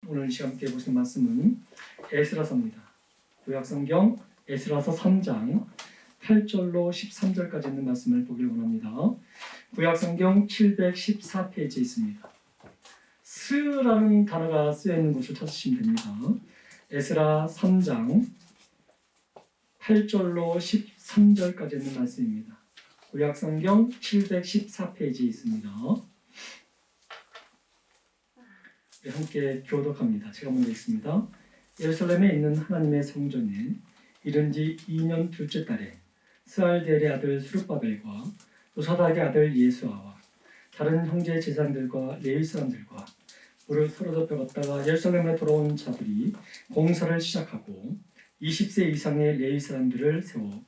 오늘 시간 함께 보실 말씀은 에스라서입니다. 구약성경 에스라서 3장 8절로 13절까지 있는 말씀을 보길 원합니다. 구약성경 714페이지에 있습니다. 스라는 단어가 쓰여있는 곳을 찾으시면 됩니다. 에스라 3장 8절로 13절까지 있는 말씀입니다. 구약성경 714페이지에 있습니다. 함께 교독합니다. 제가 먼저 읽습니다. 예루살렘에 있는 하나님의 성전에 이른 지 2년 둘째 달에 스알델의 아들 스룹바벨과 요사닥의 아들 예수아와 다른 형제 제사장들과 레위 사람들과 물을 서로 덮여갔다가 예루살렘에 돌아온 자들이 공사를 시작하고 20세 이상의 레위 사람들을 세워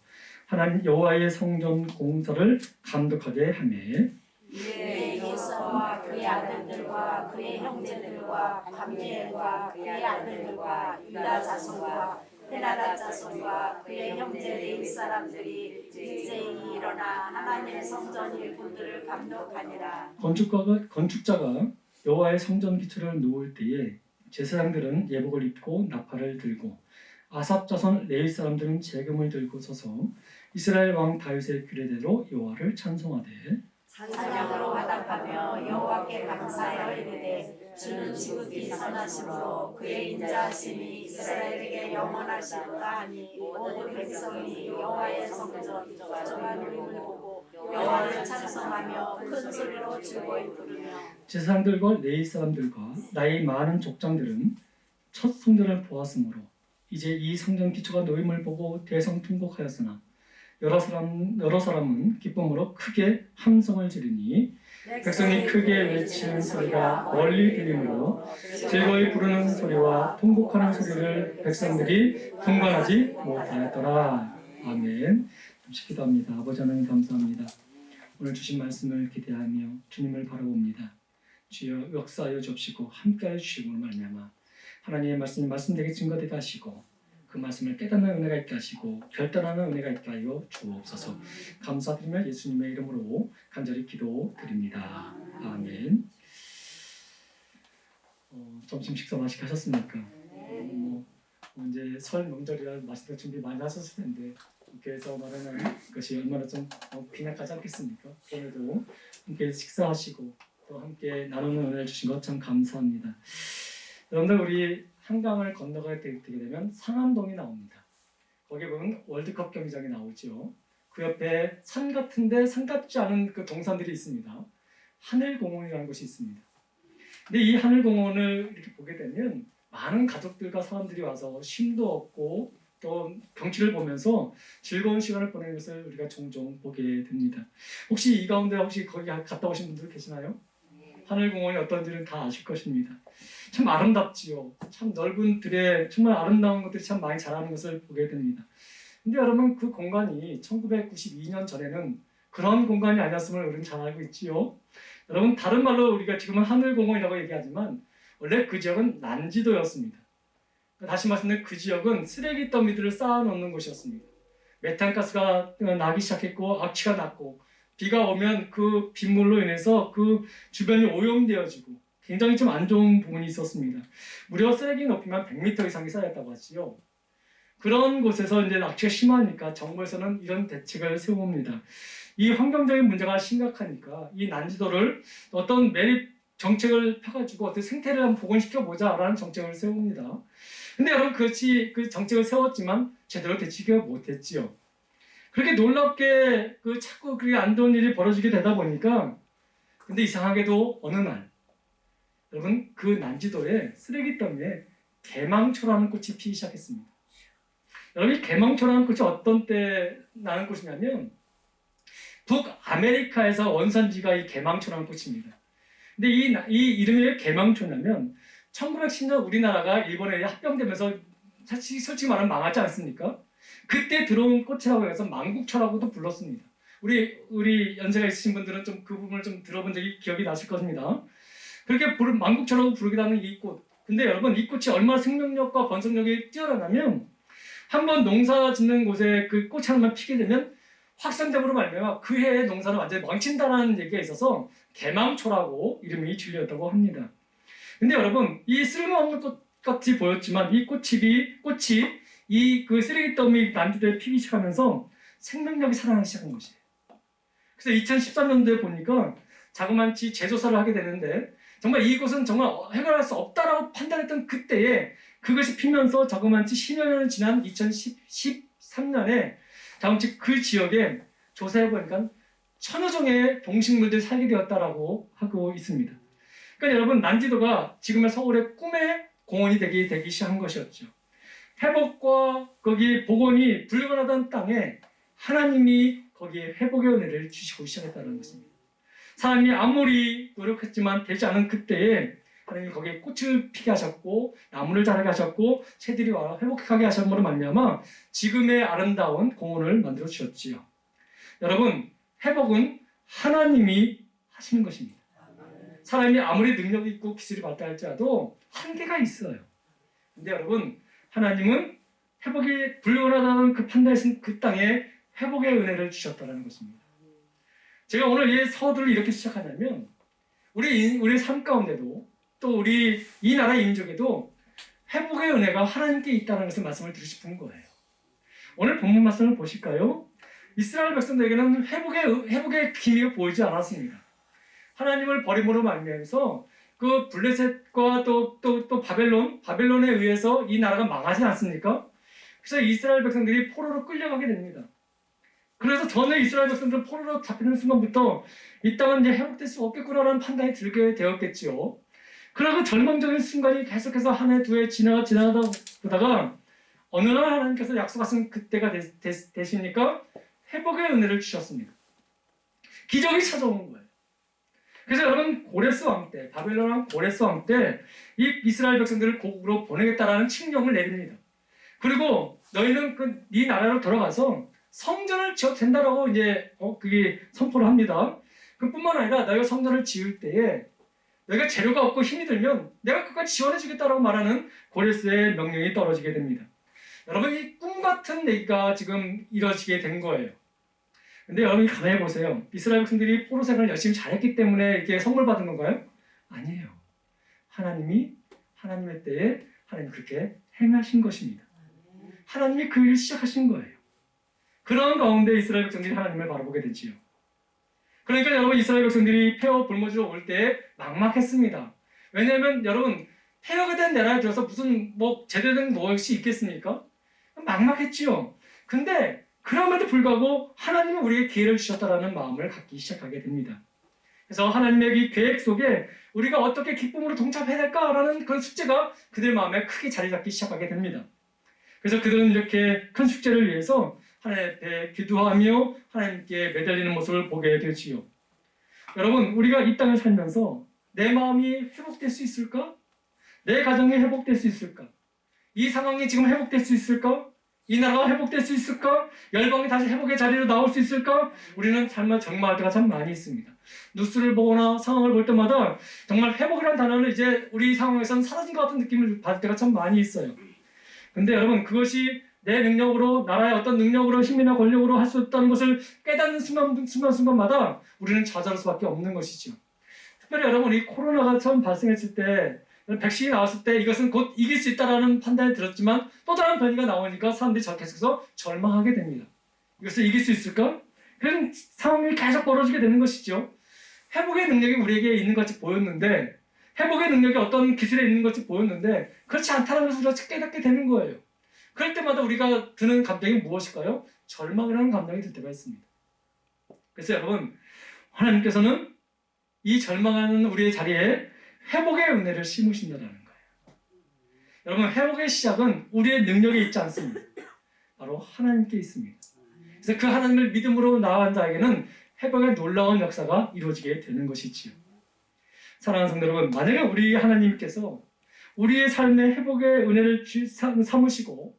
하나님 여호와의 성전 공사를 감독하게 하매 이에 요사와 그의 아들들과 그의 형제들과 감미엘과 그의 아들들과 유다 자손과 헤나다 자손과 그의 형제 레위 사람들이 일제히 일어나 하나님의 성전 일꾼들을 감독하니라. 건축자가 여호와의 성전 기초를 놓을 때에 제사장들은 예복을 입고 나팔을 들고 아삽 자손 레위 사람들은 재금을 들고 서서 이스라엘 왕 다윗의 규례대로 여호와를 찬송하되 찬양으로 화답하며 여호와께 감사하여 이르되 주는 지극히 선하심으로 그의 인자하심이 이스라엘에게 영원하시도다 하니 모든 백성이 여호와의 성전 조정한 노임을 보고 여호와를 찬송하며 큰 소리로 즐거이 부르며 제사장들과 레위 사람들과 나이 많은 족장들은 첫 성전을 보았으므로 이제 이 성전 기초가 놓임을 보고 대성통곡하였으나 여러 사람은 기쁨으로 크게 함성을 지르니 백성이 크게 외치는 소리가 멀리 들리므로 즐거이 부르는 소리와 통곡하는 소리를 백성들이 분간하지 못하였더라. 아멘. 잠시 기도합니다. 아버지 하나님 감사합니다. 오늘 주신 말씀을 기대하며 주님을 바라봅니다. 주여 역사하여 주옵시고 함께하여 주시고 말미암아 하나님의 말씀이 말씀되게 증거되게 하시고 그 말씀을 깨닫는 은혜가 있게 하시고 결단하는 은혜가 있게 하여 주옵소서. 감사드리며 예수님의 이름으로 간절히 기도드립니다. 아멘. 점심 식사 맛있게 하셨습니까? 이제 설 명절이라 맛있는 준비 많이 하셨을 텐데 교회에서 말하는 것이 얼마나 좀 빈약하지 않겠습니까? 오늘도 함께 식사하시고 또 함께 나누는 은혜를 주신 것 참 감사합니다. 여러분들 우리 한강을 건너가게 되면 상암동이 나옵니다. 거기에 보면 월드컵 경기장이 나오죠. 그 옆에 산 같은데 산 같지 않은 그 동산들이 있습니다. 하늘공원이라는 곳이 있습니다. 근데 이 하늘공원을 이렇게 보게 되면 많은 가족들과 사람들이 와서 쉼도 얻고 또 경치를 보면서 즐거운 시간을 보내는 것을 우리가 종종 보게 됩니다. 혹시 이 가운데 혹시 거기 갔다 오신 분들 계시나요? 하늘공원이 어떤지는 다 아실 것입니다. 참 아름답지요. 참 넓은 들에 정말 아름다운 것들이 참 많이 자라는 것을 보게 됩니다. 근데 여러분 그 공간이 1992년 전에는 그런 공간이 아니었음을 우리는 잘 알고 있지요. 여러분 다른 말로 우리가 지금은 하늘공원이라고 얘기하지만 원래 그 지역은 난지도였습니다. 다시 말씀드리면 그 지역은 쓰레기 더미들을 쌓아놓는 곳이었습니다. 메탄가스가 나기 시작했고 악취가 났고 비가 오면 그 빗물로 인해서 그 주변이 오염되어지고 굉장히 좀 안 좋은 부분이 있었습니다. 무려 쓰레기 높이만 100m 이상이 쌓였다고 하지요. 그런 곳에서 이제 악취가 심하니까 정부에서는 이런 대책을 세웁니다. 이 환경적인 문제가 심각하니까 이 난지도를 어떤 매립 정책을 펴가지고 어떤 생태를 한번 복원시켜보자라는 정책을 세웁니다. 근데 여러분 그렇지 그 정책을 세웠지만 제대로 되지가 못했지요. 그렇게 놀랍게 자꾸 그게 안 좋은 일이 벌어지게 되다 보니까 근데 이상하게도 어느 날 여러분 그 난지도에 쓰레기 더미에 개망초라는 꽃이 피기 시작했습니다. 여러분 이 개망초라는 꽃이 어떤 때 나는 꽃이냐면 북아메리카에서 원산지가 이 개망초라는 꽃입니다. 근데 이 이름이 왜 개망초냐면 1910년 우리나라가 일본에 합병되면서 사실 솔직히 말하면 망하지 않습니까? 그때 들어온 꽃이라고 해서 망국초라고도 불렀습니다. 우리 연세가 있으신 분들은 좀 그 부분을 좀 들어본 적이 기억이 나실 겁니다. 그렇게 망국초라고 부르기도 하는 이 꽃. 근데 여러분 이 꽃이 얼마나 생명력과 번성력이 뛰어나냐면 한번 농사 짓는 곳에 그 꽃이 하나만 피게 되면 확산적으로 말미암아 그 해의 농사를 완전히 망친다는 얘기가 있어서 개망초라고 이름이 줄렸다고 합니다. 근데 여러분, 이 쓸모없는 꽃 같이 보였지만 이 꽃이 이 그 쓰레기 더미 난주대에 피기 시작하면서 생명력이 살아나기 시작한 것이에요. 그래서 2013년도에 보니까 자그만치 재조사를 하게 되는데 정말 이곳은 정말 해결할 수 없다라고 판단했던 그때에 그것이 피면서 자그만치 10여 년이 지난 2013년에 자그만치 그 지역에 조사해보니까 1000여 종의 동식물들이 살게 되었다라고 하고 있습니다. 그러니까 여러분, 난지도가 지금의 서울의 꿈의 공원이 되기 시작한 것이었죠. 회복과 거기 복원이 불가능하던 땅에 하나님이 거기에 회복의 은혜를 주시고 시작했다는 것입니다. 사람이 아무리 노력했지만 되지 않은 그때에 하나님이 거기에 꽃을 피게 하셨고 나무를 자라게 하셨고 새들이 와서 회복하게 하셨음으로 말미암아 지금의 아름다운 공원을 만들어 주셨지요. 여러분, 회복은 하나님이 하시는 것입니다. 사람이 아무리 능력이 있고 기술이 발달할지라도 한계가 있어요. 근데 여러분, 하나님은 회복이 불가능하다는 그 판단에서 그 땅에 회복의 은혜를 주셨다는 것입니다. 제가 오늘 이 서두를 이렇게 시작하냐면 우리 삶 가운데도 또 우리 이 나라 민족에도 회복의 은혜가 하나님께 있다는 것을 말씀을 드리고 싶은 거예요. 오늘 본문 말씀을 보실까요? 이스라엘 백성들에게는 회복의 기미가 보이지 않았습니다. 하나님을 버림으로 말미암아서 그 블레셋과 또 바벨론에 의해서 이 나라가 망하지 않습니까? 그래서 이스라엘 백성들이 포로로 끌려가게 됩니다. 그래서 전에 이스라엘 백성들은 포로로 잡히는 순간부터 이 땅은 이제 회복될 수 없겠구나라는 판단이 들게 되었겠지요. 그러고 절망적인 순간이 계속해서 한 해, 두 해 지나가다 보다가 어느 날 하나님께서 약속하신 그때가 되시니까 회복의 은혜를 주셨습니다. 기적이 찾아오는 거예요. 그래서 여러분, 고레스 왕 때, 바벨론 왕 고레스 왕 때 이 이스라엘 백성들을 고국으로 보내겠다라는 칙령을 내립니다. 그리고 너희는 네 나라로 돌아가서 성전을 지어도 된다라고 이제 그게 선포를 합니다. 그뿐만 아니라 너희가 성전을 지을 때에 너희가 재료가 없고 힘이 들면 내가 끝까지 지원해주겠다라고 말하는 고레스의 명령이 떨어지게 됩니다. 여러분, 이 꿈 같은 얘기가 지금 이루어지게 된 거예요. 근데 여러분이 가만히 보세요. 이스라엘 백성들이 포로 생활을 열심히 잘했기 때문에 이렇게 선물 받은 건가요? 아니에요. 하나님의 때에 하나님이 그렇게 행하신 것입니다. 하나님이 그 일을 시작하신 거예요. 그런 가운데 이스라엘 백성들이 하나님을 바라보게 되지요. 그러니까 여러분, 이스라엘 백성들이 폐허 불모지로 올 때 막막했습니다. 왜냐하면 여러분, 폐허가 된 나라에 들어서 무슨 제대로 된 무엇이 있겠습니까? 막막했지요. 근데 그럼에도 불구하고 하나님은 우리에게 기회를 주셨다라는 마음을 갖기 시작하게 됩니다. 그래서 하나님의 이 계획 속에 우리가 어떻게 기쁨으로 동참해야 될까라는 그런 숙제가 그들 마음에 크게 자리 잡기 시작하게 됩니다. 그래서 그들은 이렇게 큰 숙제를 위해서 하나님 앞에 기도하며 하나님께 매달리는 모습을 보게 되지요. 여러분, 우리가 이 땅을 살면서 내 마음이 회복될 수 있을까? 내 가정이 회복될 수 있을까? 이 상황이 지금 회복될 수 있을까? 이 나라가 회복될 수 있을까? 열방이 다시 회복의 자리로 나올 수 있을까? 우리는 삶을 적망할 때가 참 많이 있습니다. 뉴스를 보거나 상황을 볼 때마다 정말 회복이라는 단어는 이제 우리 상황에서는 사라진 것 같은 느낌을 받을 때가 참 많이 있어요. 근데 여러분, 그것이 내 능력으로, 나라의 어떤 능력으로, 힘이나 권력으로 할 수 없다는 것을 깨닫는 순간마다 우리는 좌절할 수밖에 없는 것이죠. 특별히 여러분, 이 코로나가 처음 발생했을 때, 백신이 나왔을 때 이것은 곧 이길 수 있다는 판단이 들었지만 또 다른 변이가 나오니까 사람들이 계속해서 절망하게 됩니다. 이것을 이길 수 있을까? 그런 상황이 계속 벌어지게 되는 것이죠. 회복의 능력이 우리에게 있는 것 같이 보였는데, 회복의 능력이 어떤 기술에 있는 것 같이 보였는데 그렇지 않다는 것을 우리가 깨닫게 되는 거예요. 그럴 때마다 우리가 드는 감정이 무엇일까요? 절망이라는 감정이 들 때가 있습니다. 그래서 여러분, 하나님께서는 이 절망하는 우리의 자리에 회복의 은혜를 심으신다는 거예요. 여러분, 회복의 시작은 우리의 능력에 있지 않습니다. 바로 하나님께 있습니다. 그래서 그 하나님을 믿음으로 나아간 자에게는 회복의 놀라운 역사가 이루어지게 되는 것이지요. 사랑하는 성도 여러분, 만약에 우리 하나님께서 우리의 삶의 회복의 은혜를 삼으시고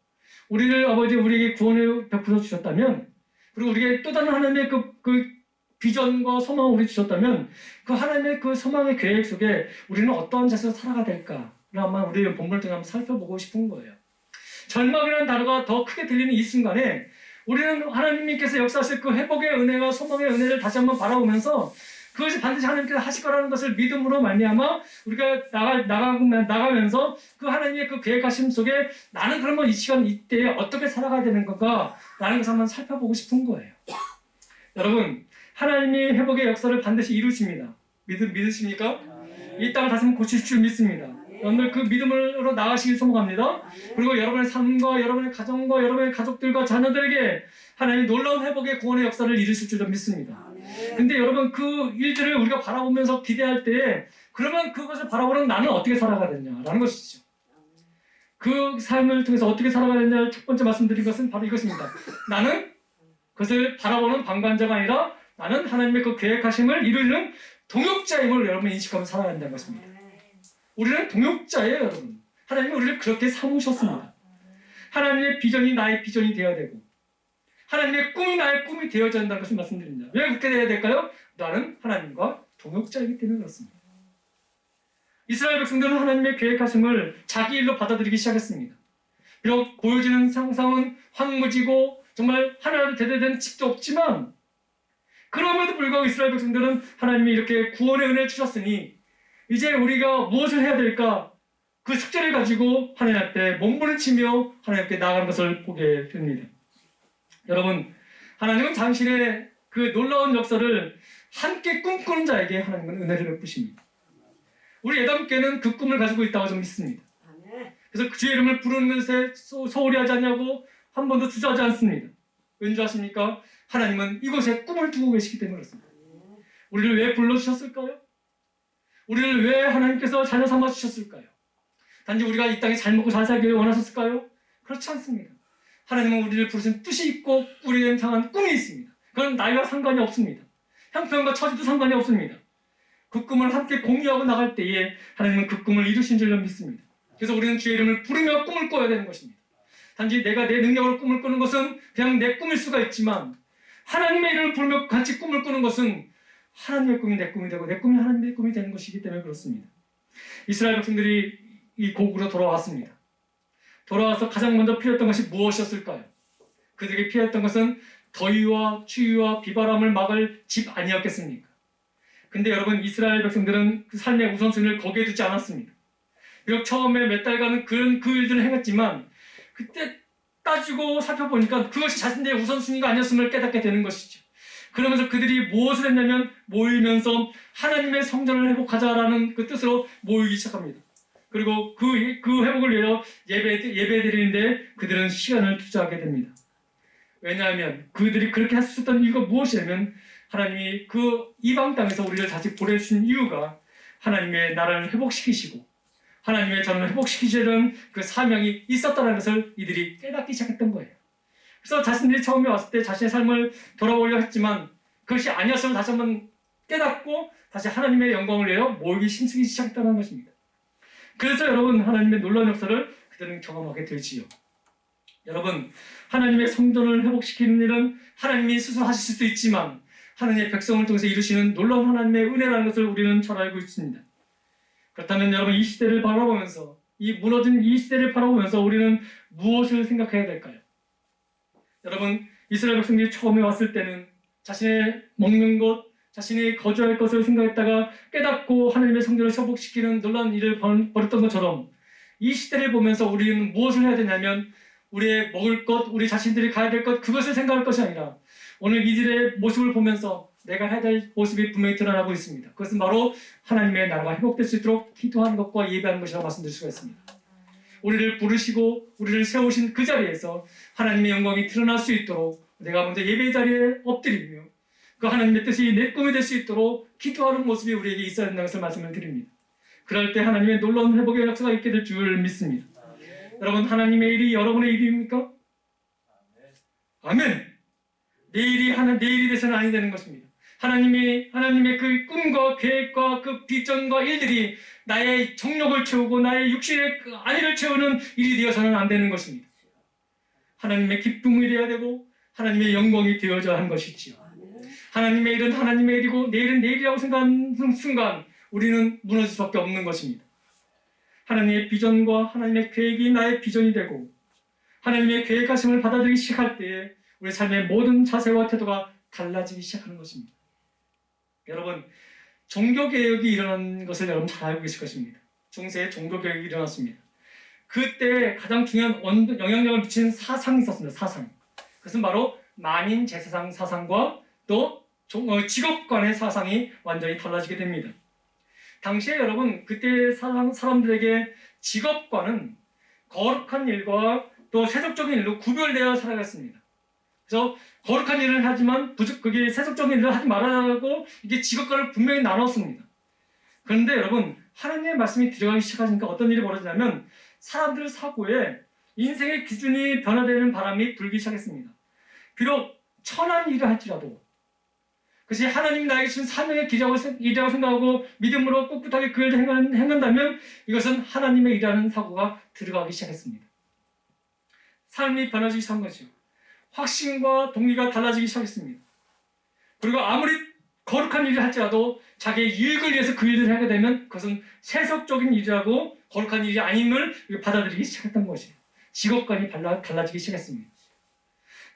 우리를 아버지 우리에게 구원을 베풀어 주셨다면, 그리고 우리에게 또 다른 하나님의 그 비전과 소망을 우리 주셨다면 그 하나님의 그 소망의 계획 속에 우리는 어떠한 자세로 살아가야 될까? 한번 우리의 본문을 통해 한번 살펴보고 싶은 거예요. 절망이라는 단어가 더 크게 들리는 이 순간에 우리는 하나님께서 역사하실 그 회복의 은혜와 소망의 은혜를 다시 한번 바라보면서 그것이 반드시 하나님께서 하실 거라는 것을 믿음으로 말미암아 우리가 나가면서 그 하나님의 그 계획하심 속에 나는 그러면 이 시간 이때에 어떻게 살아가야 되는 건가 라는 것을 한번 살펴보고 싶은 거예요. 여러분, 하나님이 회복의 역사를 반드시 이루십니다. 믿으십니까? 이 땅을 다시 고칠 줄 믿습니다. 여러분들 그 믿음으로 나가시길 소망합니다. 그리고 여러분의 삶과 여러분의 가정과 여러분의 가족들과 자녀들에게 하나님이 놀라운 회복의 구원의 역사를 이루실 줄 믿습니다. 근데 여러분 그 일들을 우리가 바라보면서 기대할 때에 그러면 그것을 바라보는 나는 어떻게 살아가야 되냐라는 것이죠. 그 삶을 통해서 어떻게 살아가야 되냐를 첫 번째 말씀드린 것은 바로 이것입니다. 나는 그것을 바라보는 방관자가 아니라 나는 하나님의 그 계획하심을 이루는 동역자임을 여러분이 인식하며 살아야 한다는 것입니다. 우리는 동역자예요, 여러분. 하나님은 우리를 그렇게 삼으셨습니다. 하나님의 비전이 나의 비전이 되어야 되고 하나님의 꿈이 나의 꿈이 되어야 한다는 것을 말씀드립니다. 왜 그렇게 되어야 될까요? 나는 하나님과 동역자이기 때문에 그렇습니다. 이스라엘 백성들은 하나님의 계획하심을 자기 일로 받아들이기 시작했습니다. 비록 보여지는 상상은 황무지고 정말 하나라도 제대로 된 집도 없지만 그럼에도 불구하고 이스라엘 백성들은 하나님이 이렇게 구원의 은혜를 주셨으니 이제 우리가 무엇을 해야 될까? 그 숙제를 가지고 하나님 앞에 몸부림치며 하나님 앞에 나아가는 것을 보게 됩니다. 여러분, 하나님은 당신의 그 놀라운 역사를 함께 꿈꾸는 자에게 하나님은 은혜를 베푸십니다. 우리 예담교회는 그 꿈을 가지고 있다고 좀 믿습니다. 그래서 주의 이름을 부르는 것에 소홀히 하지 않냐고 한 번도 주저하지 않습니다. 왠지 아십니까? 하나님은 이곳에 꿈을 두고 계시기 때문에 그렇습니다. 우리를 왜 불러주셨을까요? 우리를 왜 하나님께서 자녀 삼아주셨을까요? 단지 우리가 이 땅에 잘 먹고 잘 살기를 원하셨을까요? 그렇지 않습니다. 하나님은 우리를 부르신 뜻이 있고 우리에 향한 꿈이 있습니다. 그건 나이와 상관이 없습니다. 형편과 처지도 상관이 없습니다. 그 꿈을 함께 공유하고 나갈 때에 하나님은 그 꿈을 이루신 줄로 믿습니다. 그래서 우리는 주의 이름을 부르며 꿈을 꿔야 되는 것입니다. 단지 내가 내 능력으로 꿈을 꾸는 것은 그냥 내 꿈일 수가 있지만 하나님의 이름을 부르며 같이 꿈을 꾸는 것은 하나님의 꿈이 내 꿈이 되고 내 꿈이 하나님의 꿈이 되는 것이기 때문에 그렇습니다. 이스라엘 백성들이 이 고국으로 돌아왔습니다. 돌아와서 가장 먼저 필요했던 것이 무엇이었을까요? 그들에게 필요했던 것은 더위와 추위와 비바람을 막을 집 아니었겠습니까? 근데 여러분, 이스라엘 백성들은 그 삶의 우선순위를 거기에 두지 않았습니다. 비록 처음에 몇 달간은 그 일들을 행했지만 그때 따지고 살펴보니까 그것이 자신들의 우선순위가 아니었음을 깨닫게 되는 것이죠. 그러면서 그들이 무엇을 했냐면 모이면서 하나님의 성전을 회복하자라는 그 뜻으로 모이기 시작합니다. 그리고 그 회복을 위해서 예배 드리는데 그들은 시간을 투자하게 됩니다. 왜냐하면 그들이 그렇게 할 수 있었던 이유가 무엇이냐면 하나님이 그 이방 땅에서 우리를 다시 보내주신 이유가 하나님의 나라를 회복시키시고 하나님의 저를 회복시키시는 그 사명이 있었다는 것을 이들이 깨닫기 시작했던 거예요. 그래서 자신들이 처음에 왔을 때 자신의 삶을 돌아보려 했지만 그것이 아니었음을 다시 한번 깨닫고 다시 하나님의 영광을 위하여 모이기 힘쓰기 시작했다는 것입니다. 그래서 여러분, 하나님의 놀라운 역사를 그들은 경험하게 되지요. 여러분, 하나님의 성전을 회복시키는 일은 하나님이 스스로 하실 수도 있지만 하나님의 백성을 통해서 이루시는 놀라운 하나님의 은혜라는 것을 우리는 잘 알고 있습니다. 그렇다면 여러분, 이 시대를 바라보면서 이 무너진 이 시대를 바라보면서 우리는 무엇을 생각해야 될까요? 여러분, 이스라엘 백성들이 처음에 왔을 때는 자신의 먹는 것, 자신이 거주할 것을 생각했다가 깨닫고 하나님의 성전을 회복시키는 놀라운 일을 벌였던 것처럼 이 시대를 보면서 우리는 무엇을 해야 되냐면 우리의 먹을 것, 우리 자신들이 가야 될 것, 그것을 생각할 것이 아니라 오늘 이들의 모습을 보면서 내가 해야 될 모습이 분명히 드러나고 있습니다. 그것은 바로 하나님의 나라가 회복될 수 있도록 기도하는 것과 예배하는 것이라고 말씀드릴 수가 있습니다. 우리를 부르시고 우리를 세우신 그 자리에서 하나님의 영광이 드러날 수 있도록 내가 먼저 예배 자리에 엎드리며 그 하나님의 뜻이 내 꿈이 될 수 있도록 기도하는 모습이 우리에게 있어야 된다는 것을 말씀을 드립니다. 그럴 때 하나님의 놀라운 회복의 역사가 있게 될 줄 믿습니다. 여러분, 하나님의 일이 여러분의 일입니까? 아멘. 내 일이 돼서는 아니 되는 것입니다. 하나님의 그 꿈과 계획과 그 비전과 일들이 나의 정욕을 채우고 나의 육신의 그 안위를 채우는 일이 되어서는 안 되는 것입니다. 하나님의 기쁨이 되어야 되고 하나님의 영광이 되어져야 하는 것이지요. 하나님의 일은 하나님의 일이고 내일은 내일이라고 생각하는 순간 우리는 무너질 수밖에 없는 것입니다. 하나님의 비전과 하나님의 계획이 나의 비전이 되고 하나님의 계획하심을 받아들이기 시작할 때에 우리 삶의 모든 자세와 태도가 달라지기 시작하는 것입니다. 여러분, 종교개혁이 일어난 것을 여러분 잘 알고 계실 것입니다. 중세에 종교개혁이 일어났습니다. 그때 가장 중요한 영향력을 미친 사상이 있었습니다. 사상. 그것은 바로 만인 제사상 사상과 또 직업관의 사상이 완전히 달라지게 됩니다. 당시에 여러분, 그때 사람들에게 직업관은 거룩한 일과 또 세속적인 일로 구별되어 살아갔습니다. 그래서 거룩한 일을 하지만 그게 세속적인 일을 하지 말아라고 이게 직업관을 분명히 나눴습니다. 그런데 여러분, 하나님의 말씀이 들어가기 시작하니까 어떤 일이 벌어지냐면 사람들 사고에 인생의 기준이 변화되는 바람이 불기 시작했습니다. 비록 천한 일을 할지라도 그것이 하나님이 나에게 주신 사명의 일이라고 생각하고 믿음으로 꿋꿋하게 그 일을 행한다면 이것은 하나님의 일이라는 사고가 들어가기 시작했습니다. 삶이 변화지기 시작한 것이죠. 확신과 동기가 달라지기 시작했습니다. 그리고 아무리 거룩한 일을 할지라도 자기의 유익을 위해서 그 일을 하게 되면 그것은 세속적인 일이라고 거룩한 일이 아님을 받아들이기 시작했던 것이에요. 직업관이 달라지기 시작했습니다.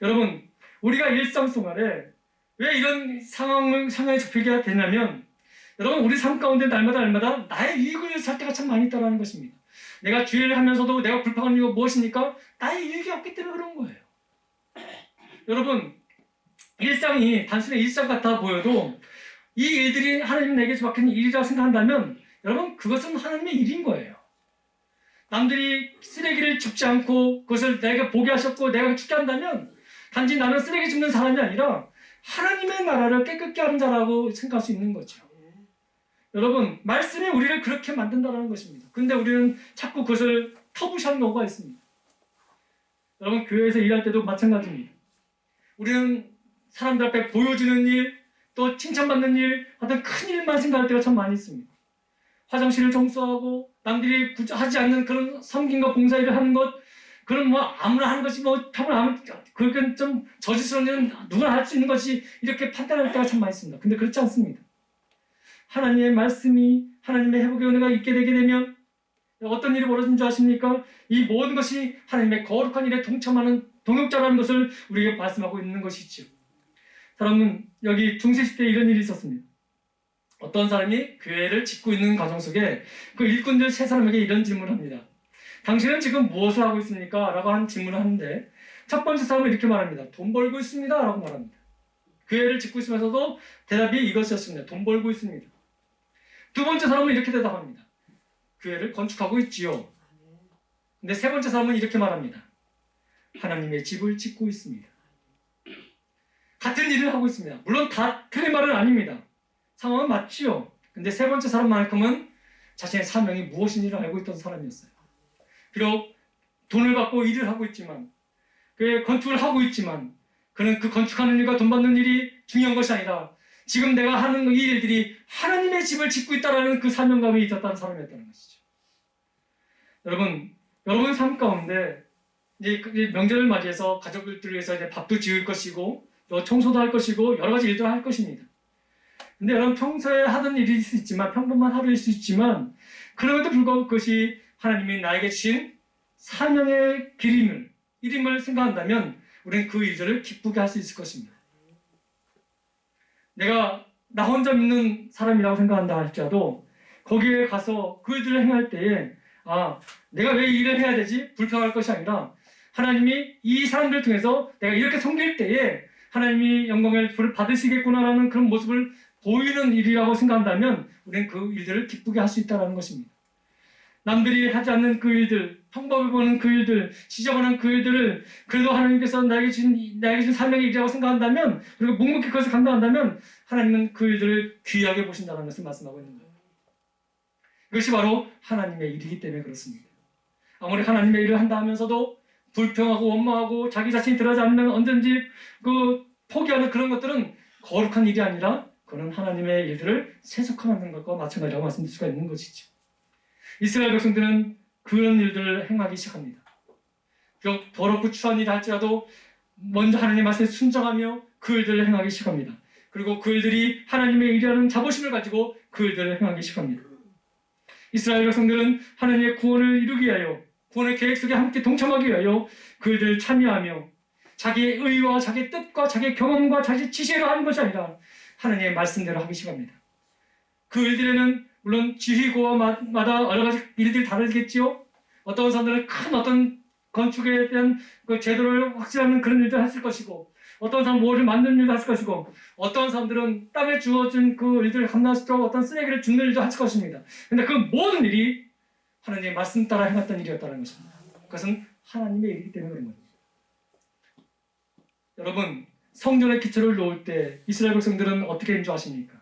여러분, 우리가 일상생활에 왜 이런 상황에 접히게 되냐면 여러분, 우리 삶 가운데 날마다 나의 유익을 위해서 살 때가 참 많이 있다는 것입니다. 내가 주의를 하면서도 내가 불평하는 이유가 무엇입니까? 나의 유익이 없기 때문에 그런 거예요. 여러분, 일상이 단순히 일상 같아 보여도 이 일들이 하나님 내게 맡긴 일이라고 생각한다면 여러분, 그것은 하나님의 일인 거예요. 남들이 쓰레기를 줍지 않고 그것을 내가 보게 하셨고 내가 죽게 한다면 단지 나는 쓰레기 줍는 사람이 아니라 하나님의 나라를 깨끗게 하는 자라고 생각할 수 있는 거죠. 여러분, 말씀이 우리를 그렇게 만든다는 것입니다. 근데 우리는 자꾸 그것을 터부시하는 경우가 있습니다. 여러분, 교회에서 일할 때도 마찬가지입니다. 우리는 사람들 앞에 보여주는 일, 또 칭찬받는 일, 어떤 큰 일만 생각할 때가 참 많이 있습니다. 화장실을 청소하고 남들이 하지 않는 그런 섬김과 봉사일을 하는 것, 그런 뭐 아무나 하는 것이 뭐 그건 좀 저질스러운 일은 누구나 할 수 있는 것이 이렇게 판단할 때가 참 많이 있습니다. 근데 그렇지 않습니다. 하나님의 말씀이 하나님의 회복의 은혜가 있게 되게 되면 어떤 일이 벌어진 줄 아십니까? 이 모든 것이 하나님의 거룩한 일에 동참하는 동역자라는 것을 우리에게 말씀하고 있는 것이죠. 여러분, 여기 중세시대에 이런 일이 있었습니다. 어떤 사람이 교회를 짓고 있는 과정 속에 그 일꾼들 세 사람에게 이런 질문을 합니다. 당신은 지금 무엇을 하고 있습니까? 라고 한 질문을 하는데 첫 번째 사람은 이렇게 말합니다. 돈 벌고 있습니다. 라고 말합니다. 교회를 짓고 있으면서도 대답이 이것이었습니다. 돈 벌고 있습니다. 두 번째 사람은 이렇게 대답합니다. 교회를 건축하고 있지요. 근데 세 번째 사람은 이렇게 말합니다. 하나님의 집을 짓고 있습니다. 같은 일을 하고 있습니다. 물론 다 틀린 말은 아닙니다. 상황은 맞지요. 근데 세 번째 사람만큼은 자신의 사명이 무엇인지를 알고 있던 사람이었어요. 비록 돈을 받고 일을 하고 있지만, 건축을 하고 있지만, 그는 그 건축하는 일과 돈 받는 일이 중요한 것이 아니라 지금 내가 하는 이 일들이 하나님의 집을 짓고 있다는 그 사명감이 있었다는 사람이었다는 것이죠. 여러분 삶 가운데 이제 명절을 맞이해서 가족들을 위해서 이제 밥도 지을 것이고 또 청소도 할 것이고 여러 가지 일들을 할 것입니다. 근데 여러분, 평소에 하던 일일 수 있지만 평범한 하루일 수 있지만 그럼에도 불구하고 그것이 하나님이 나에게 주신 사명의 일임을 생각한다면 우리는 그 일들을 기쁘게 할 수 있을 것입니다. 내가 나 혼자 믿는 사람이라고 생각한다 할지라도 거기에 가서 그 일들을 행할 때에 내가 왜 이 일을 해야 되지? 불평할 것이 아니라 하나님이 이 사람들을 통해서 내가 이렇게 섬길 때에 하나님이 영광을 받으시겠구나라는 그런 모습을 보이는 일이라고 생각한다면 우리는 그 일들을 기쁘게 할 수 있다는 것입니다. 남들이 하지 않는 그 일들, 평범해 보는 그 일들, 지저분한 그 일들을 그래도 하나님께서 나에게 주신 사명의 일이라고 생각한다면, 그리고 묵묵히 그것을 감당한다면 하나님은 그 일들을 귀하게 보신다는 것을 말씀하고 있는 거예요. 이것이 바로 하나님의 일이기 때문에 그렇습니다. 아무리 하나님의 일을 한다 하면서도 불평하고 원망하고 자기 자신이 들어가지 않으면 언제든지 포기하는 그런 것들은 거룩한 일이 아니라 그런 하나님의 일들을 세속화하는 것과 마찬가지라고 말씀드릴 수가 있는 것이죠. 이스라엘 백성들은 그런 일들을 행하기 시작합니다. 비록 더럽고 추한 일을 할지라도 먼저 하나님의 말씀에 순종하며 그 일들을 행하기 시작합니다. 그리고 그 일들이 하나님의 일이라는 자부심을 가지고 그 일들을 행하기 시작합니다. 이스라엘 백성들은 하나님의 구원을 이루기 위하여, 구원의 계획 속에 함께 동참하기 위하여 그 일들을 참여하며 자기의 의와 자기의 뜻과 자기의 경험과 자기의 지혜로 하는 것이 아니라 하나님의 말씀대로 하기 시작합니다. 그 일들에는 물론 지휘고마다 여러 가지 일들이 다르겠지요. 어떤 사람들은 큰 어떤 건축에 대한 그 제도를 확실하는 그런 일도 했을 것이고, 어떤 사람은 뭐를 만드는 일도 했을 것이고, 어떤 사람들은 땅에 주어진 그 일들을 감당할 수 있도록 어떤 쓰레기를 줍는 일도 했을 것입니다. 근데 그 모든 일이 하나님의 말씀 따라 행했던 일이었다는 것입니다. 그것은 하나님의 일이기 때문에 그런 겁니다. 여러분, 성전의 기초를 놓을 때 이스라엘 백성들은 어떻게 했는 줄 아십니까?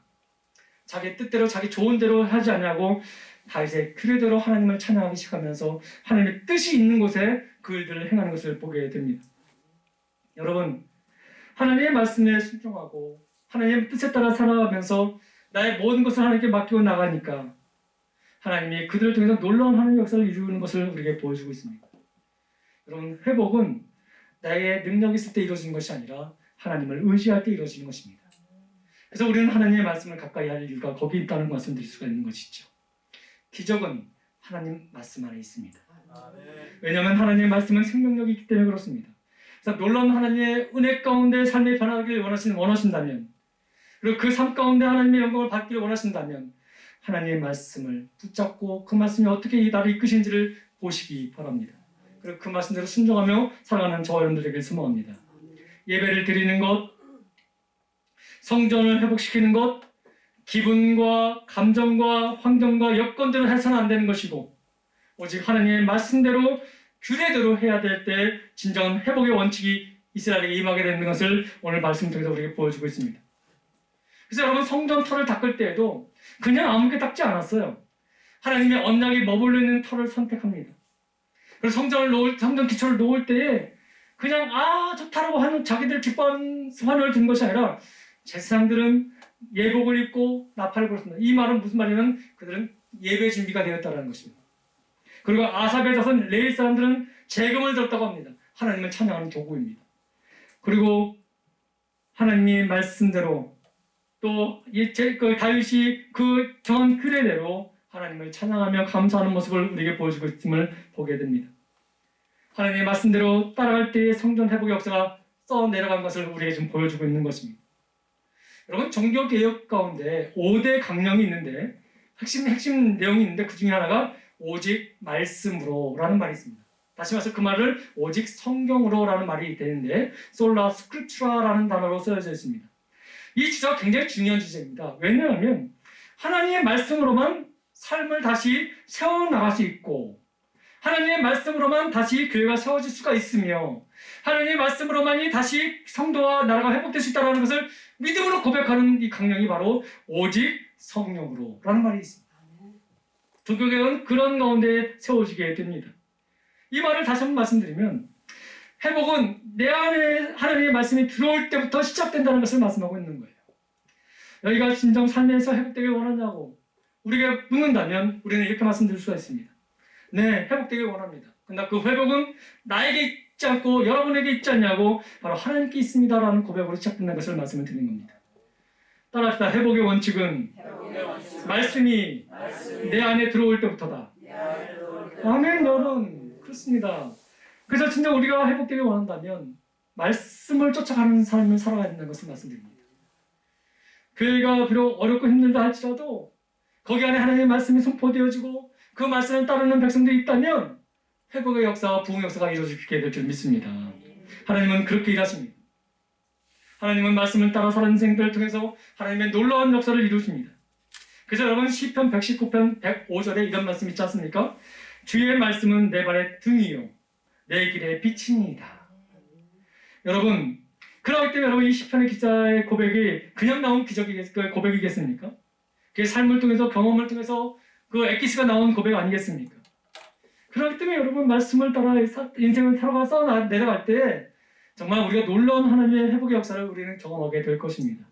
자기 뜻대로 자기 좋은 대로 하지 않냐고 다윗의 규례대로 하나님을 찬양하기 시작하면서 하나님의 뜻이 있는 곳에 그 일들을 행하는 것을 보게 됩니다. 여러분, 하나님의 말씀에 순종하고 하나님의 뜻에 따라 살아가면서 나의 모든 것을 하나님께 맡기고 나가니까 하나님이 그들을 통해서 놀라운 하나님의 역사를 이루는 것을 우리에게 보여주고 있습니다. 여러분, 회복은 나의 능력이 있을 때 이루어지는 것이 아니라 하나님을 의지할 때 이루어지는 것입니다. 그래서 우리는 하나님의 말씀을 가까이 할 이유가 거기 있다는 말씀 드릴 수가 있는 것이죠. 기적은 하나님 말씀 안에 있습니다. 왜냐하면 하나님의 말씀은 생명력이 있기 때문에 그렇습니다. 그래서 놀라운 하나님의 은혜 가운데 삶이 변하기를 원하신다면, 그리고 그 삶 가운데 하나님의 영광을 받기를 원하신다면 하나님의 말씀을 붙잡고 그 말씀이 어떻게 이 나를 이끄시는지를 보시기 바랍니다. 그리고 그 말씀대로 순종하며 살아가는 저와 여러분들에게 소망합니다. 예배를 드리는 것, 성전을 회복시키는 것, 기분과 감정과 환경과 여건대로 해서는 안 되는 것이고, 오직 하나님의 말씀대로 규례대로 해야 될 때 진정한 회복의 원칙이 이스라엘에게 임하게 되는 것을 오늘 말씀 통해서 우리에게 보여주고 있습니다. 그래서 여러분, 성전 터를 닦을 때에도 그냥 아무렇게 닦지 않았어요. 하나님의 언약이 머물러 있는 터를 선택합니다. 그래서 성전 기초를 놓을 때에 그냥 좋다라고 하는 자기들 기뻐하는 환호를 든 것이 아니라 제사장들은 예복을 입고 나팔을 불었습니다. 이 말은 무슨 말이냐면 그들은 예배 준비가 되었다는 것입니다. 그리고 아삽의 자손 레위 사람들은 재금을 들었다고 합니다. 하나님을 찬양하는 도구입니다. 그리고 하나님의 말씀대로 또 다윗이 그 정한 규례대로 하나님을 찬양하며 감사하는 모습을 우리에게 보여주고 있음을 보게 됩니다. 하나님의 말씀대로 따라갈 때의 성전 회복의 역사가 써내려간 것을 우리에게 지금 보여주고 있는 것입니다. 여러분, 종교개혁 가운데 5대 강령이 있는데 핵심 내용이 있는데 그 중에 하나가 오직 말씀으로 라는 말이 있습니다. 다시 말해서 그 말을 오직 성경으로 라는 말이 되는데 솔라 스크립추라라는 단어로 쓰여져 있습니다. 이 주제가 굉장히 중요한 주제입니다. 왜냐하면 하나님의 말씀으로만 삶을 다시 세워나갈 수 있고, 하나님의 말씀으로만 다시 교회가 세워질 수가 있으며, 하나님의 말씀으로만이 다시 성도와 나라가 회복될 수 있다는 것을 믿음으로 고백하는 이 강령이 바로 오직 성령으로 라는 말이 있습니다. 종교개혁은 그런 가운데 세워지게 됩니다. 이 말을 다시 한번 말씀드리면, 회복은 내 안에 하나님의 말씀이 들어올 때부터 시작된다는 것을 말씀하고 있는 거예요. 너희가 진정 삶에서 회복되길 원하냐고 우리가 묻는다면 우리는 이렇게 말씀드릴 수가 있습니다. 네, 회복되길 원합니다. 근데 그 회복은 나에게 있지 않고 여러분에게 있지 않냐고 바로 하나님께 있습니다라는 고백으로 시작된다는 것을 말씀을 드리는 겁니다. 따라합시다. 회복의 원칙은 말씀이 내 안에 들어올 때부터다. 아멘, 여러분. 그렇습니다. 그래서 진짜 우리가 회복되길 원한다면 말씀을 쫓아가는 삶을 살아가야 된다는 것을 말씀드립니다. 교회가 비록 어렵고 힘들다 할지라도 거기 안에 하나님의 말씀이 선포되어지고 그 말씀을 따르는 백성들이 있다면 회복의 역사와 부흥의 역사가 이루어지게 될 줄 믿습니다. 하나님은 그렇게 일하십니다. 하나님은 말씀을 따라 사는 인생들을 통해서 하나님의 놀라운 역사를 이루십니다. 그래서 여러분, 시편 119편 105절에 이런 말씀 있지 않습니까? 주의 말씀은 내 발의 등이요 내 길의 빛이니이다. 여러분, 그렇기 때문에 여러분, 이 시편의 기자의 고백이 그냥 나온 고백이겠습니까? 그게 삶을 통해서, 경험을 통해서 그 엑기스가 나온 고백 아니겠습니까? 그렇기 때문에 여러분, 말씀을 따라 인생을 살아가서 내려갈 때 정말 우리가 놀라운 하나님의 회복의 역사를 우리는 경험하게 될 것입니다.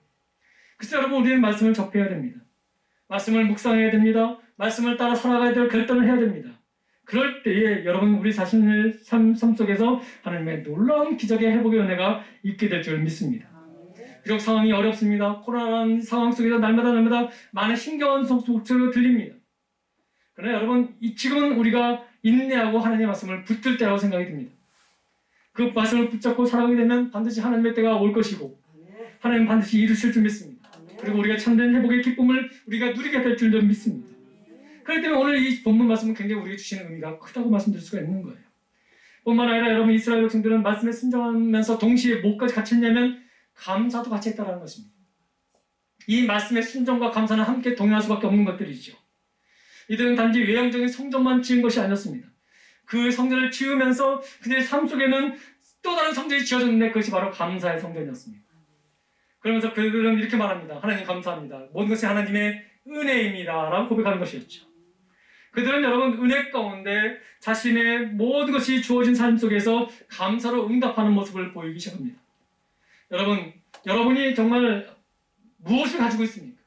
그래서 여러분, 우리는 말씀을 접해야 됩니다. 말씀을 묵상해야 됩니다. 말씀을 따라 살아가야 될 결단을 해야 됩니다. 그럴 때에 여러분, 우리 자신의 삶 속에서 하나님의 놀라운 기적의 회복의 은혜가 있게 될 줄 믿습니다. 비록 상황이 어렵습니다. 코로나라는 상황 속에서 날마다 많은 힘겨운 목소리가 들립니다. 그러나 여러분, 지금은 우리가 인내하고 하나님의 말씀을 붙들 때라고 생각이 듭니다. 그 말씀을 붙잡고 살아가게 되면 반드시 하나님의 때가 올 것이고 하나님 반드시 이루실 줄 믿습니다. 그리고 우리가 참된 회복의 기쁨을 우리가 누리게 될 줄도 믿습니다. 그렇기 때문에 오늘 이 본문 말씀은 굉장히 우리에게 주시는 의미가 크다고 말씀드릴 수가 있는 거예요. 뿐만 아니라 여러분 이스라엘 백성들은 말씀에 순종하면서 동시에 뭐까지 같이 했냐면 감사도 같이 했다는 것입니다. 이 말씀의 순종과 감사는 함께 동행할 수밖에 없는 것들이죠. 이들은 단지 외형적인 성전만 지은 것이 아니었습니다. 그 성전을 지으면서 그들의 삶 속에는 또 다른 성전이 지어졌는데 그것이 바로 감사의 성전이었습니다. 그러면서 그들은 이렇게 말합니다. 하나님 감사합니다. 모든 것이 하나님의 은혜입니다. 라고 고백하는 것이었죠. 그들은 여러분 은혜 가운데 자신의 모든 것이 주어진 삶 속에서 감사로 응답하는 모습을 보이기 시작합니다. 여러분이 정말 무엇을 가지고 있습니까?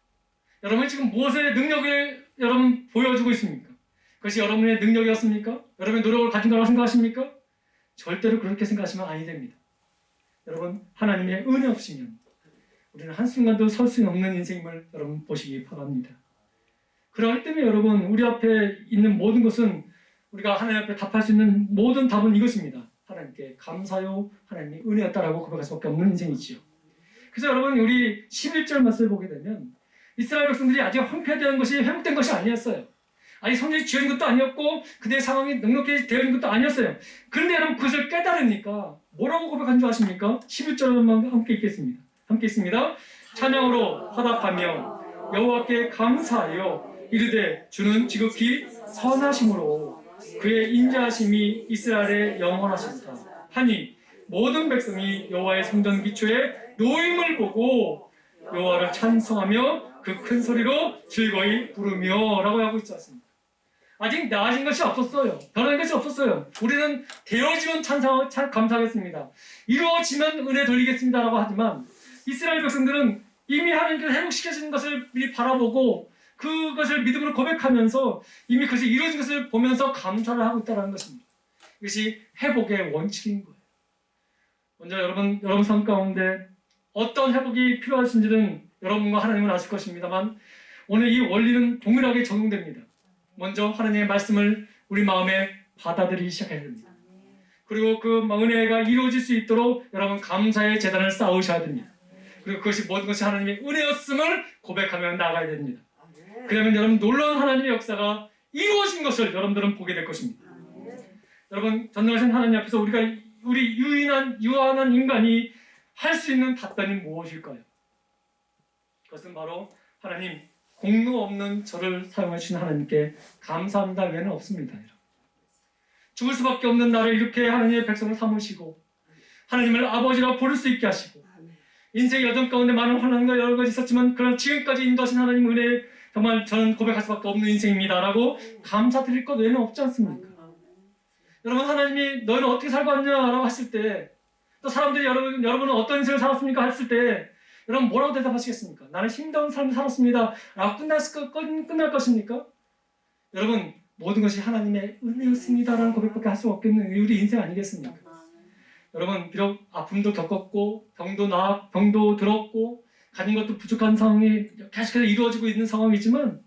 여러분이 지금 무엇의 능력을 여러분 보여주고 있습니까? 그것이 여러분의 능력이었습니까? 여러분의 노력을 가진 거라고 생각하십니까? 절대로 그렇게 생각하시면 아니 됩니다. 여러분 하나님의 은혜 없이면 우리는 한순간도 설 수 없는 인생임을 여러분 보시기 바랍니다. 그렇기 때문에 여러분 우리 앞에 있는 모든 것은 우리가 하나님 앞에 답할 수 있는 모든 답은 이것입니다. 하나님께 감사요 하나님의 은혜였다라고 고백할 수밖에 없는 인생이지요. 그래서 여러분 우리 11절 말씀을 보게 되면 이스라엘 백성들이 아직 황폐되는 것이 회복된 것이 아니었어요. 아니 성전이 지어진 것도 아니었고 그들의 상황이 넉넉히 되어 있는 것도 아니었어요. 그런데 여러분 그것을 깨달으니까 뭐라고 고백한 줄 아십니까? 11절만 함께 읽겠습니다. 함께 있습니다. 찬양으로 화답하며 여호와께 감사하여 이르되 주는 지극히 선하심으로 그의 인자하심이 이스라엘에 영원하시다 하니 모든 백성이 여호와의 성전 기초에 놓임을 보고 여호와를 찬송하며 그 큰 소리로 즐거이 부르며 라고 하고 있지 않습니까? 아직 나아진 것이 없었어요. 변한 것이 없었어요. 우리는 되어지면 감사하겠습니다. 이루어지면 은혜 돌리겠습니다 라고 하지만 이스라엘 백성들은 이미 하나님께서 회복시켜주는 것을 미리 바라보고 그것을 믿음으로 고백하면서 이미 그것이 이루어진 것을 보면서 감사를 하고 있다는 것입니다. 이것이 회복의 원칙인 거예요. 먼저 여러분 삶 가운데 어떤 회복이 필요하신지는 여러분과 하나님은 아실 것입니다만 오늘 이 원리는 동일하게 적용됩니다. 먼저 하나님의 말씀을 우리 마음에 받아들이기 시작해야 됩니다. 그리고 그 은혜가 이루어질 수 있도록 여러분 감사의 재단을 쌓으셔야 됩니다. 그리고 그것이 모든 것이 하나님의 은혜였음을 고백하며 나아가야 됩니다. 그러면 여러분 놀라운 하나님의 역사가 이루어진 것을 여러분들은 보게 될 것입니다. 여러분 전능하신 하나님 앞에서 우리 유한한 인간이 할 수 있는 답변이 무엇일까요? 그것은 바로 하나님 공로 없는 저를 사용해 주신 하나님께 감사합니다 외에는 없습니다. 죽을 수밖에 없는 나를 이렇게 하나님의 백성을 삼으시고 하나님을 아버지라 부를 수 있게 하시고 인생의 여정 가운데 많은 환난과 여러 가지 있었지만 그런 지금까지 인도하신 하나님 은혜 정말 저는 고백할 수밖에 없는 인생입니다 라고 감사드릴 것 외에는 없지 않습니까? 여러분 하나님이 너희는 어떻게 살고 왔냐라고 했을 때 또 사람들이 여러분은 어떤 인생을 살았습니까? 했을 때 여러분 뭐라고 대답하시겠습니까? 나는 힘든 삶을 살았습니다 라고 끝날 것입니까? 여러분 모든 것이 하나님의 은혜였습니다 라는 고백밖에 할 수 없겠는 우리 인생 아니겠습니까? 여러분 비록 아픔도 겪었고 병도 들었고 가진 것도 부족한 상황이 계속해서 이루어지고 있는 상황이지만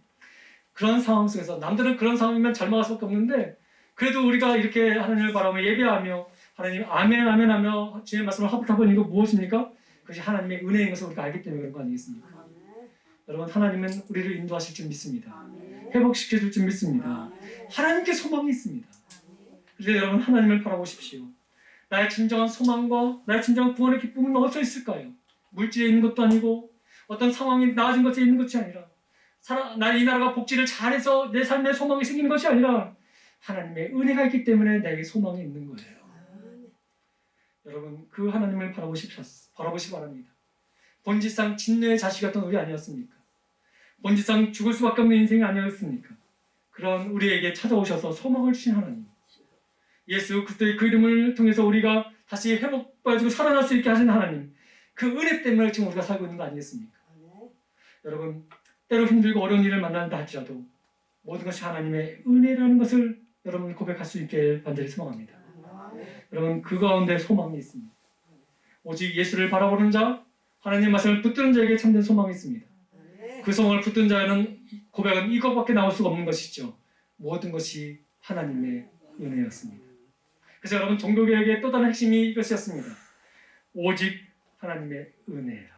그런 상황 속에서 남들은 그런 상황이면 절망할 수밖에 없는데 그래도 우리가 이렇게 하나님을 바라보며 예배하며 하나님 아멘 아멘 하며 주의 말씀을 합답하는 이거 무엇입니까? 그것이 하나님의 은혜인 것을 우리가 알기 때문에 그런 거 아니겠습니까? 여러분 하나님은 우리를 인도하실 줄 믿습니다. 회복시켜 줄 줄 믿습니다. 하나님께 소망이 있습니다. 그래서 여러분 하나님을 바라보십시오. 나의 진정한 소망과 나의 진정한 구원의 기쁨은 어디서 있을까요? 물질에 있는 것도 아니고 어떤 상황이 나아진 것에 있는 것이 아니라 이 나라가 복지를 잘해서 내 삶에 소망이 생기는 것이 아니라 하나님의 은혜가 있기 때문에 내게 소망이 있는 거예요. 여러분 그 하나님을 바라보시기 바랍니다. 본질상 진노의 자식이었던 우리 아니었습니까? 본질상 죽을 수밖에 없는 인생이 아니었습니까? 그런 우리에게 찾아오셔서 소망을 주신 하나님 예수 그리스도의 그 이름을 통해서 우리가 다시 회복받고 살아날 수 있게 하신 하나님 그 은혜 때문에 지금 우리가 살고 있는 거 아니겠습니까? 여러분 때로 힘들고 어려운 일을 만난다 할지라도 모든 것이 하나님의 은혜라는 것을 여러분 고백할 수 있게 간절히 소망합니다. 여러분 그 가운데 소망이 있습니다. 오직 예수를 바라보는 자 하나님의 말씀을 붙드는 자에게 참된 소망이 있습니다. 그 소망을 붙든 자는 고백은 이것밖에 나올 수가 없는 것이죠. 모든 것이 하나님의 은혜였습니다. 그래서 여러분 종교개혁의 또 다른 핵심이 이것이었습니다. 오직 하나님의 은혜라고요.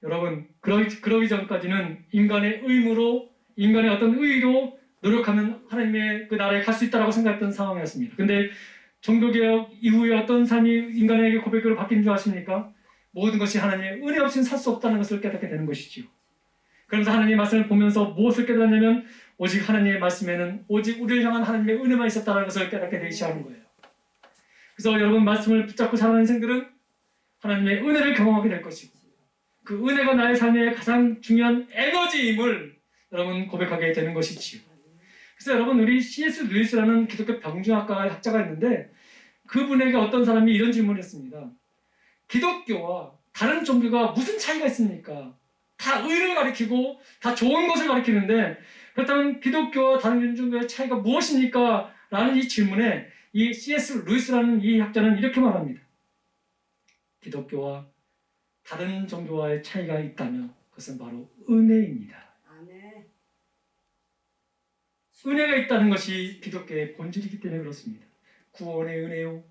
여러분 그러기 전까지는 인간의 의무로 인간의 어떤 의로 노력하면 하나님의 그 나라에 갈 수 있다라고 생각했던 상황이었습니다. 근데 종교개혁 이후에 어떤 삶이 인간에게 고백으로 바뀐 줄 아십니까? 모든 것이 하나님의 은혜 없이는 살 수 없다는 것을 깨닫게 되는 것이지요. 그러면서 하나님의 말씀을 보면서 무엇을 깨닫냐면 오직 하나님의 말씀에는 오직 우리를 향한 하나님의 은혜만 있었다는 것을 깨닫게 되기 시작하는 거예요. 그래서 여러분 말씀을 붙잡고 살아가는 인생들은 하나님의 은혜를 경험하게 될 것이고 그 은혜가 나의 삶의 가장 중요한 에너지임을 여러분 고백하게 되는 것이지요. 그래서 여러분 우리 C.S. 루이스라는 기독교 병준학과 학자가 있는데 그분에게 어떤 사람이 이런 질문을 했습니다. 기독교와 다른 종교가 무슨 차이가 있습니까? 다 의를 가리키고 다 좋은 것을 가리키는데 그렇다면 기독교와 다른 종교의 차이가 무엇입니까? 라는 이 질문에 이 C.S. 루이스라는 이 학자는 이렇게 말합니다. 기독교와 다른 종교와의 차이가 있다면 그것은 바로 은혜입니다. 은혜가 있다는 것이 기독교의 본질이기 때문에 그렇습니다. 구원의 은혜요,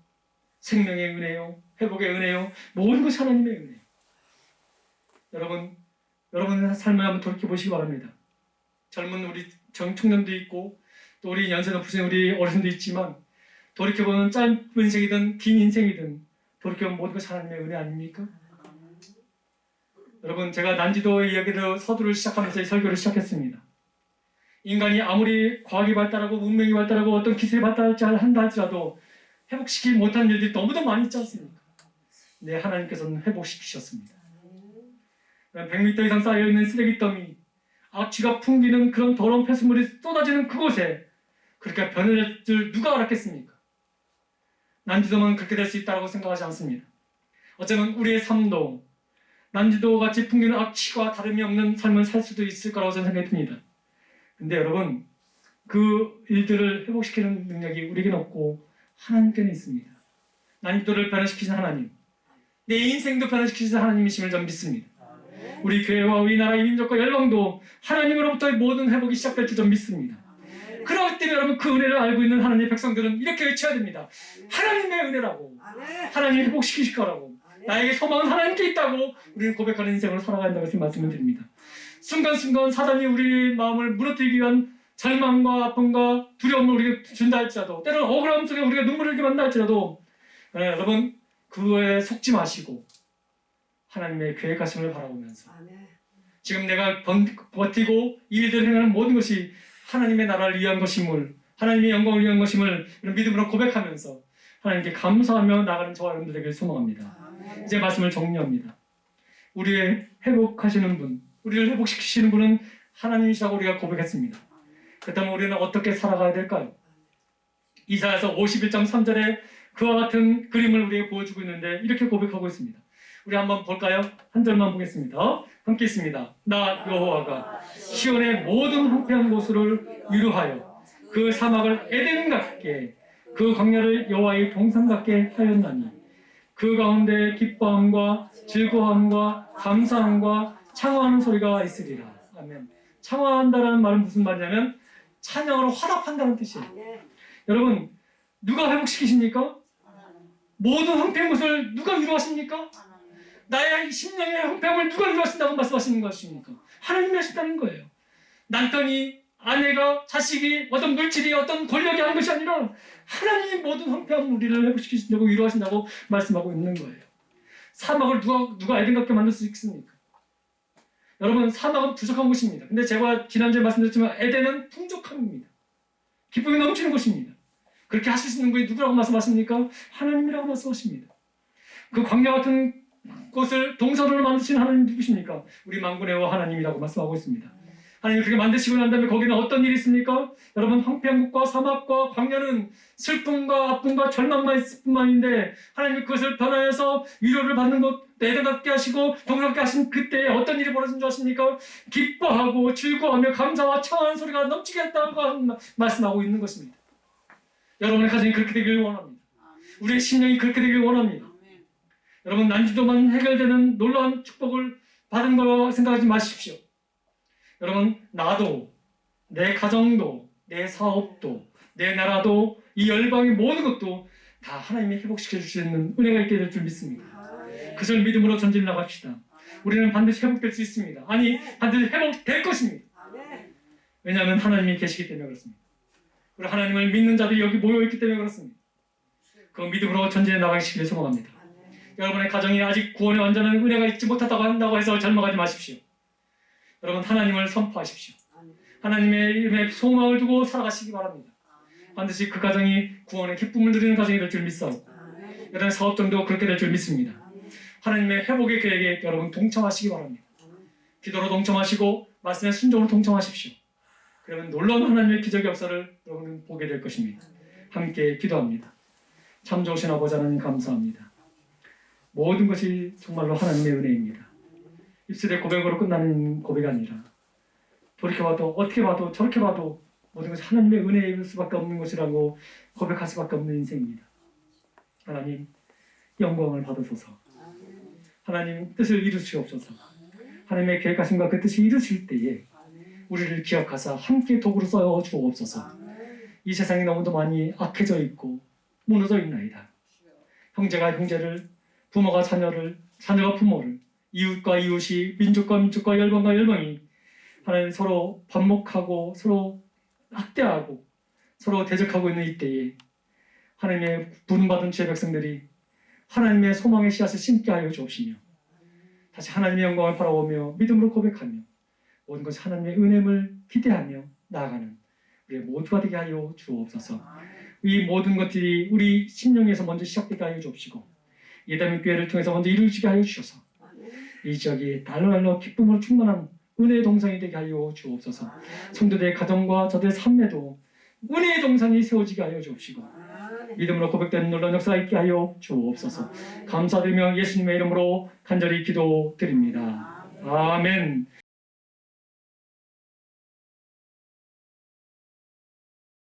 생명의 은혜요, 회복의 은혜요, 모든 것이 하나님의 은혜요. 여러분의 삶을 한번 돌이켜보시기 바랍니다. 젊은 우리 청년도 있고 또 우리 연세 높으신 우리 어르신도 있지만 돌이켜보면 짧은 인생이든 긴 인생이든 돌이켜보면 모든 것이 하나님의 은혜 아닙니까? 여러분 제가 난지도의 이야기로 서두를 시작하면서 이 설교를 시작했습니다. 인간이 아무리 과학이 발달하고 문명이 발달하고 어떤 기술이 발달한다 할지라도 회복시키지 못한 일들이 너무도 많이 있지 않습니까? 네, 하나님께서는 회복시키셨습니다. 100m 이상 쌓여있는 쓰레기 더미, 악취가 풍기는 그런 더러운 폐수물이 쏟아지는 그곳에 그렇게 변해질 줄 누가 알았겠습니까? 난지도만 그렇게 될 수 있다고 생각하지 않습니다. 어쩌면 우리의 삶도 난지도 같이 풍기는 악취와 다름이 없는 삶을 살 수도 있을 거라고 저는 생각이 듭니다. 근데 여러분 그 일들을 회복시키는 능력이 우리에게는 없고 하나님께는 있습니다. 난지도를 변화시키신 하나님, 내 인생도 변화시키신 하나님이심을 저는 믿습니다. 우리 교회와 우리나라의 민족과 열방도 하나님으로부터의 모든 회복이 시작될 줄 전 믿습니다. 그렇기 때문에 여러분 그 은혜를 알고 있는 하나님의 백성들은 이렇게 외쳐야 됩니다. 하나님의 은혜라고, 하나님이 회복시키실 거라고, 나에게 소망은 하나님께 있다고 우리는 고백하는 인생으로 살아가야 한다고 말씀을 드립니다. 순간순간 사단이 우리 마음을 무너뜨리기 위한 절망과 아픔과 두려움을 우리에게 준다 할지라도 때로는 억울함 속에 우리가 눈물을 흘리게 만다 할지라도 여러분 그거에 속지 마시고 하나님의 계획하심을 바라보면서 지금 내가 버티고 이 일들을 행하는 모든 것이 하나님의 나라를 위한 것임을 하나님의 영광을 위한 것임을 이런 믿음으로 고백하면서 하나님께 감사하며 나가는 저와 여러분들 되길 소망합니다. 이제 말씀을 정리합니다. 우리의 회복하시는 분, 우리를 회복시키시는 분은 하나님이시라고 우리가 고백했습니다. 그렇다면 우리는 어떻게 살아가야 될까요? 이사야서 51장 3절에 그와 같은 그림을 우리에게 보여주고 있는데 이렇게 고백하고 있습니다. 우리 한번 볼까요? 한 절만 보겠습니다. 함께 있습니다. 나 여호와가 시온의 모든 황폐한 곳을 위로하여 그 사막을 에덴 같게 그 광야를 여호와의 동산 같게 하였나니 그 가운데 기뻐함과 즐거움과 감사함과 창화하는 소리가 있으리라. 아멘. 창화한다라는 말은 무슨 말이냐면 찬양으로 화답한다는 뜻이에요. 여러분 누가 회복시키십니까? 모든 황폐한 것을 누가 위로하십니까? 나의 심령의 황폐함을 누가 위로하신다고 말씀하시는 것입니까? 하나님이 하신다는 거예요. 남편이, 아내가, 자식이, 어떤 물질이, 어떤 권력이 하는 것이 아니라 하나님이 모든 황폐함을 우리를 회복시키신다고 위로하신다고 말씀하고 있는 거예요. 사막을 누가 에덴 같게 만들 수 있습니까? 여러분 사막은 부족한 곳입니다. 근데 제가 지난주에 말씀드렸지만 에덴은 풍족함입니다. 기쁨이 넘치는 곳입니다. 그렇게 하실 수 있는 분이 누구라고 말씀하십니까? 하나님이라고 말씀하십니다. 그 광야 같은 곳을 동산으로 만드신 하나님 누구십니까? 우리 만군의 여호와 하나님이라고 말씀하고 있습니다. 하나님이 그렇게 만드시고 난 다음에 거기는 어떤 일이 있습니까? 여러분 황폐한 곳과 사막과 광야는 슬픔과 아픔과 절망만 있을 뿐만인데 하나님이 그것을 변화해서 위로를 받는 것 에덴 같게 하시고 동산 같게 하신 그때에 어떤 일이 벌어진 줄 아십니까? 기뻐하고 즐거워하며 감사와 청하는 소리가 넘치게 했다고 말씀하고 있는 것입니다. 여러분의 가정이 그렇게 되길 원합니다. 우리의 심령이 그렇게 되길 원합니다. 여러분 난지도만 해결되는 놀라운 축복을 받은 거라고 생각하지 마십시오. 여러분 나도 내 가정도 내 사업도 내 나라도 이 열방의 모든 것도 다 하나님이 회복시켜 주시는 은혜가 있게 될 줄 믿습니다. 그것을 믿음으로 전진 나갑시다. 우리는 반드시 회복될 수 있습니다. 아니, 반드시 회복될 것입니다. 왜냐하면 하나님이 계시기 때문에 그렇습니다. 우리 하나님을 믿는 자들이 여기 모여있기 때문에 그렇습니다. 그 믿음으로 전진해 나가시기를 소망합니다. 여러분의 가정이 아직 구원의 완전한 은혜가 있지 못하다고 한다고 해서 절망하지 마십시오. 여러분 하나님을 선포하십시오. 하나님의 이름에 소망을 두고 살아가시기 바랍니다. 반드시 그 가정이 구원의 기쁨을 누리는 가정이 될 줄 믿사오고 여러분 사업정도 그렇게 될 줄 믿습니다. 하나님의 회복의 계획에 여러분 동참하시기 바랍니다. 기도로 동참하시고 말씀에 순종으로 동참하십시오. 그러면 놀라운 하나님의 기적의 역사를 여러분은 보게 될 것입니다. 함께 기도합니다. 참 좋으신 아버지 하나님 감사합니다. 모든 것이 정말로 하나님의 은혜입니다. 입술의 고백으로 끝나는 고백이 아니라 돌이켜봐도 어떻게 봐도 저렇게 봐도 모든 것이 하나님의 은혜일 수밖에 없는 것이라고 고백할 수밖에 없는 인생입니다. 하나님 영광을 받으소서. 하나님 뜻을 이루시옵소서. 하나님의 계획하심과 그 뜻이 이루실 때에 우리를 기억하사 함께 도구로 써 주옵소서. 이 세상이 너무도 많이 악해져 있고 무너져 있나이다. 형제가 형제를, 부모가 자녀를, 자녀가 부모를, 이웃과 이웃이, 민족과 민족과 열방과 열방이 하나님 서로 반목하고 서로 학대하고 서로 대적하고 있는 이때에 하나님의 부름받은 주의 백성들이 하나님의 소망의 씨앗을 심게 하여 주옵시며 다시 하나님의 영광을 바라보며 믿음으로 고백하며 모든 것이 하나님의 은혜를 기대하며 나아가는 우리 모두가 되게 하여 주옵소서. 이 모든 것들이 우리 심령에서 먼저 시작되게 하여 주옵시고 예담의 교회를 통해서 먼저 이루어지게 하여 주셔서 이 지역이 달로달로 기쁨으로 충만한 은혜의 동산이 되게 하여 주옵소서. 성도들의 가정과 저들의 삶에도 은혜의 동산이 세워지게 하여 주옵시고 믿음으로 고백되는 놀라운 역사가 있게 하여 주옵소서. 감사드리며 예수님의 이름으로 간절히 기도드립니다. 아멘.